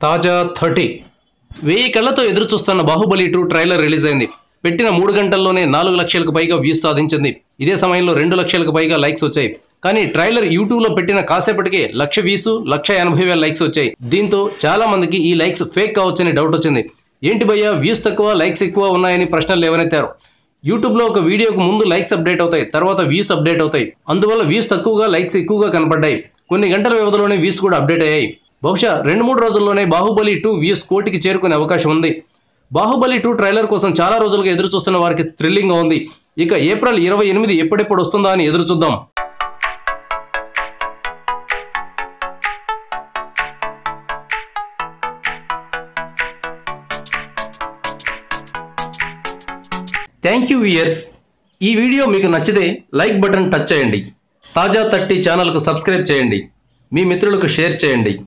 తాజా 30 వెయ్యి కళ్ళతో ఎదురు చూస్తున్న బాహుబలి 2 ట్రైలర్ రిలీజ్ అయింది. పెట్టిన 3 గంటల్లోనే 4 లక్షలకు పైగా వ్యూస్ సాధించింది. ఇదే సమయంలో 2 లక్షలకు పైగా లైక్స్ వచ్చాయి. కానీ ట్రైలర్ యూట్యూబ్లో పెట్టిన కాసేపటికే 1,00,000 వ్యూస్ 1,80,000 లైక్స్ వచ్చాయి. దీంతో చాలా మందికి ఈ లైక్స్ ఫేక్ కావచ్చని డౌట్ వచ్చింది. ఏంటి భయ్యా వ్యూస్ తక్కువ లైక్స్ ఎక్కువ ఉన్నాయని ప్రశ్నలు లేవనెత్తారు. యూట్యూబ్లో ఒక వీడియోకు ముందు లైక్స్ అప్డేట్ అవుతాయి, తర్వాత వ్యూస్ అప్డేట్ అవుతాయి. అందువల్ల వ్యూస్ తక్కువగా లైక్స్ ఎక్కువగా కనపడ్డాయి. కొన్ని గంటల వ్యవధిలోనే వ్యూస్ కూడా అప్డేట్ అయ్యాయి. బహుశా 2-3 రోజుల్లోనే బాహుబలి 2 వ్యూస్ 1 కోటికి చేరుకునే అవకాశం ఉంది. బాహుబలి 2 ట్రైలర్ కోసం చాలా రోజులుగా ఎదురు చూస్తున్న వారికి థ్రిల్లింగ్గా ఉంది. ఇక ఏప్రిల్ 28 ఎప్పుడెప్పుడు వస్తుందా అని ఎదురు చూద్దాం. Thank you viewers. ఈ వీడియో మీకు నచ్చితే లైక్ బటన్ టచ్ చేయండి. తాజా 30 ఛానల్కు సబ్స్క్రైబ్ చేయండి. మీ మిత్రులకు షేర్ చేయండి.